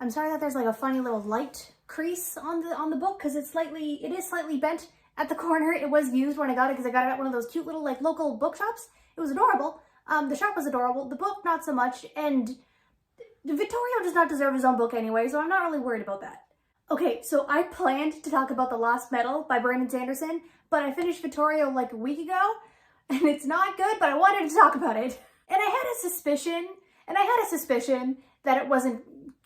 I'm sorry that there's like a funny little light crease on the book because it is slightly bent at the corner. It was used when I got it because I got it at one of those cute little like local bookshops. It was adorable. The shop was adorable. The book, not so much. And Vittorio does not deserve his own book anyway, so I'm not really worried about that. Okay, so I planned to talk about The Lost Metal by Brandon Sanderson, but I finished Vittorio like a week ago, and it's not good, but I wanted to talk about it. And I had a suspicion that it wasn't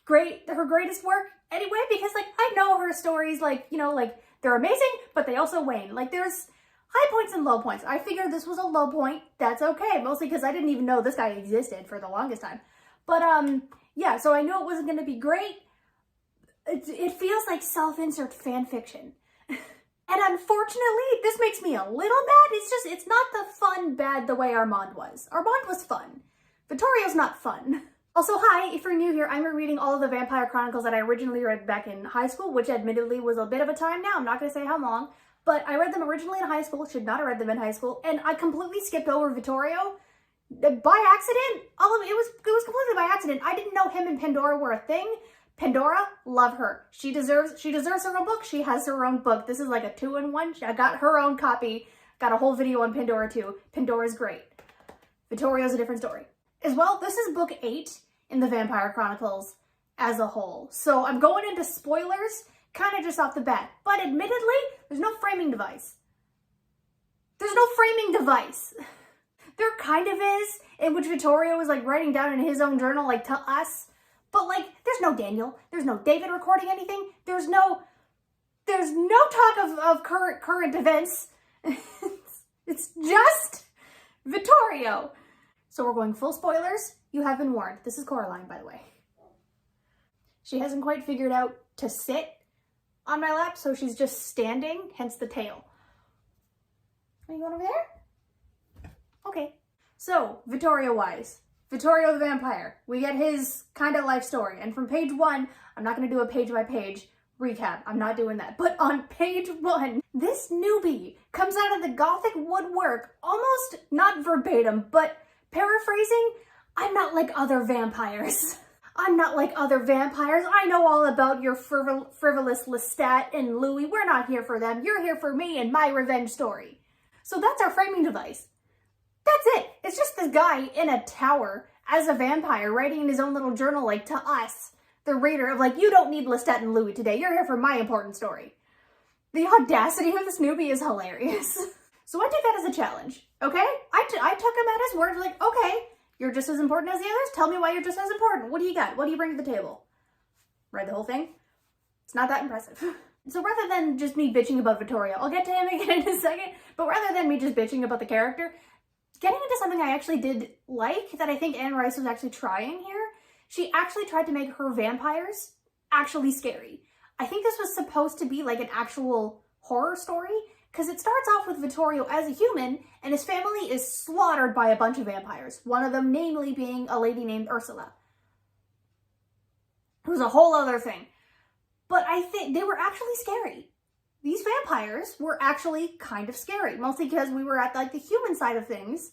her greatest work anyway, because like I know her stories, like, you know, like they're amazing, but they also wane. Like there's high points and low points. I figured this was a low point. That's okay, mostly because I didn't even know this guy existed for the longest time. But yeah, so I knew it wasn't going to be great. It feels like self-insert fan fiction. And unfortunately, this makes me a little mad. It's not the fun bad the way Armand was. Armand was fun. Vittorio's not fun. Also, hi, if you're new here, I'm rereading all of the Vampire Chronicles that I originally read back in high school, which admittedly was a bit of a time now. I'm not going to say how long, but I read them originally in high school, should not have read them in high school, and I completely skipped over Vittorio by accident. It was completely by accident. I didn't know him and Pandora were a thing. Pandora, love her. She deserves her own book. She has her own book. This is like a 2-in-1. I got her own copy. Got a whole video on Pandora too. Pandora's great. Vittorio's a different story. As well, this is book 8 in the Vampire Chronicles as a whole. So I'm going into spoilers kind of just off the bat. But admittedly, there's no framing device. There's no framing device. There kind of is, in which Vittorio was like writing down in his own journal, like to us. But like, there's no Daniel. There's no David recording anything. There's no talk of current events. It's just Vittorio. So we're going full spoilers. You have been warned. This is Coraline, by the way. She hasn't quite figured out to sit on my lap, so she's just standing, hence the tail. Are you going over there? Okay. So, Vittorio-wise. Vittorio the Vampire. We get his kind of life story. And from page 1, I'm not going to do a page-by-page recap. I'm not doing that. But on page 1, this newbie comes out of the gothic woodwork, almost not verbatim, but paraphrasing, I'm not like other vampires. I'm not like other vampires. I know all about your frivolous Lestat and Louis. We're not here for them. You're here for me and my revenge story. So that's our framing device. That's it. It's just this guy in a tower as a vampire writing in his own little journal, like to us, the reader, of like, you don't need Lestat and Louis today. You're here for my important story. The audacity of this newbie is hilarious. So I took that as a challenge, okay? I took him at his word, like, okay, you're just as important as the others. Tell me why you're just as important. What do you got? What do you bring to the table? Read the whole thing? It's not that impressive. So rather than just me bitching about Vittorio, I'll get to him again in a second, but rather than me just bitching about the character, getting into something I actually did like, that I think Anne Rice was actually trying here, she actually tried to make her vampires actually scary. I think this was supposed to be like an actual horror story, because it starts off with Vittorio as a human, and his family is slaughtered by a bunch of vampires. One of them namely being a lady named Ursula. It was a whole other thing. But I think they were actually scary. These vampires were actually kind of scary, mostly because we were at like the human side of things,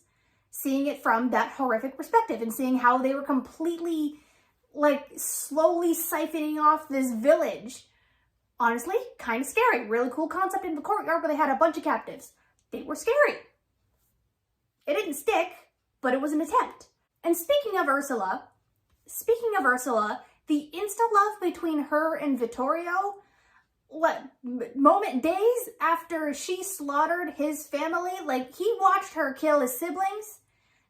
seeing it from that horrific perspective and seeing how they were completely like slowly siphoning off this village. Honestly, kind of scary. Really cool concept in the courtyard where they had a bunch of captives. They were scary. It didn't stick, but it was an attempt. And speaking of Ursula, the insta-love between her and Vittorio, days after she slaughtered his family, like he watched her kill his siblings,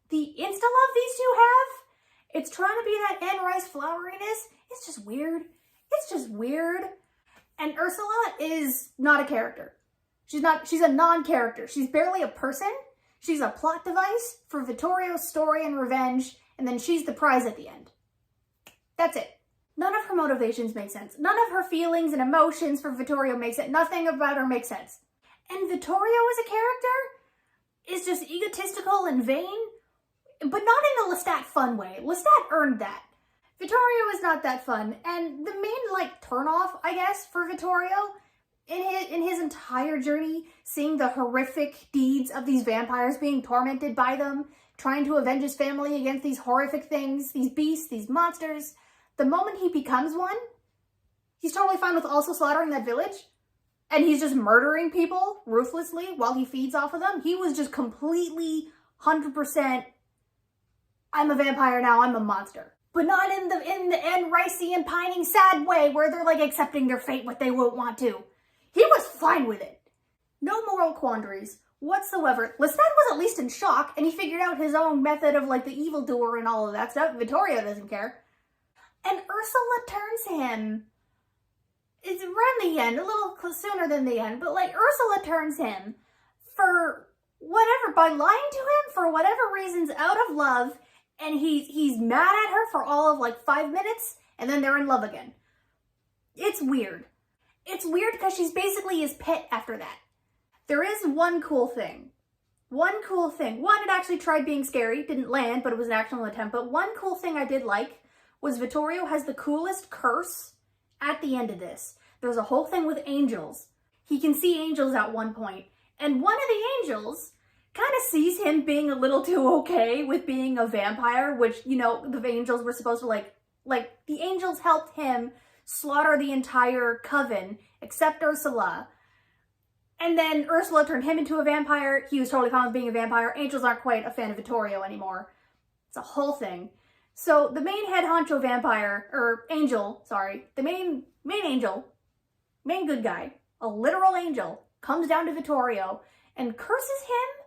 the insta-love these two have, it's trying to be that Anne Rice floweriness. It's just weird. It's just weird. And Ursula is not a character. She's a non-character. She's barely a person. She's a plot device for Vittorio's story and revenge, and then she's the prize at the end. That's it. None of her motivations make sense. None of her feelings and emotions for Vittorio make sense. Nothing about her makes sense. And Vittorio as a character is just egotistical and vain, but not in a Lestat fun way. Lestat earned that. Vittorio is not that fun, and the main, like, turnoff, I guess, for Vittorio in his entire journey, seeing the horrific deeds of these vampires being tormented by them, trying to avenge his family against these horrific things, these beasts, these monsters, The moment he becomes one, he's totally fine with also slaughtering that village. And he's just murdering people ruthlessly while he feeds off of them. He was just completely 100%, I'm a vampire now, I'm a monster. But not in the Anne Ricey and pining sad way where they're like accepting their fate what they won't want to. He was fine with it. No moral quandaries whatsoever. Lestat was at least in shock, and he figured out his own method of like the evildoer and all of that stuff. Vittorio doesn't care. And Ursula turns him. It's around the end, a little sooner than the end, but like Ursula turns him for whatever, by lying to him for whatever reasons out of love, and he's mad at her for all of like 5 minutes, and then they're in love again. It's weird. It's weird because she's basically his pet after that. There is one cool thing. One cool thing. One, it actually tried being scary, didn't land, but it was an actual attempt. But one cool thing I did like was Vittorio has the coolest curse at the end of this. There's a whole thing with angels. He can see angels at one point, and one of the angels kind of sees him being a little too okay with being a vampire, which, you know, the angels were supposed to like the angels helped him slaughter the entire coven except Ursula. And then Ursula turned him into a vampire. He was totally fine with being a vampire. Angels aren't quite a fan of Vittorio anymore. It's a whole thing. So the main head honcho vampire, or angel, sorry, the main angel, main good guy, a literal angel, comes down to Vittorio and curses him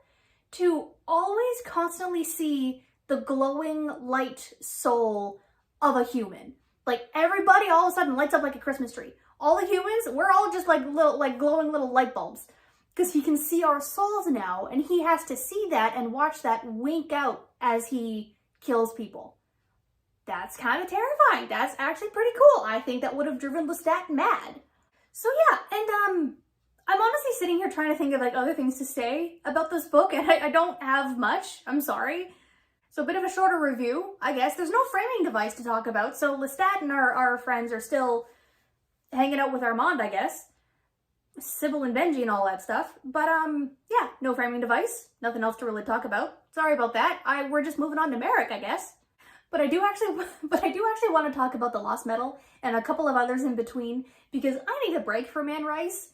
to always constantly see the glowing light soul of a human. Like everybody all of a sudden lights up like a Christmas tree. All the humans, we're all just like little, like glowing little light bulbs. Because he can see our souls now, and he has to see that and watch that wink out as he kills people. That's kind of terrifying. That's actually pretty cool. I think that would have driven Lestat mad. So yeah, and I'm honestly sitting here trying to think of like other things to say about this book, and I don't have much. I'm sorry. So a bit of a shorter review, I guess. There's no framing device to talk about, so Lestat and our friends are still hanging out with Armand, I guess. Sybil and Benji and all that stuff. But yeah, no framing device. Nothing else to really talk about. Sorry about that. We're just moving on to Merrick, I guess. But I do actually want to talk about the Lost Metal and a couple of others in between, because I need a break from Anne Rice.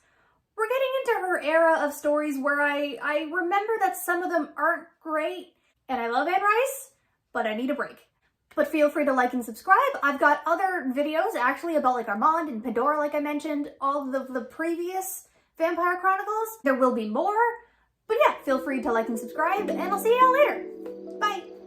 We're getting into her era of stories where I remember that some of them aren't great, and I love Anne Rice, but I need a break. But feel free to like and subscribe. I've got other videos actually about like Armand and Pandora, like I mentioned, all of the previous Vampire Chronicles. There will be more, but yeah, feel free to like and subscribe, and I'll see you all later. Bye.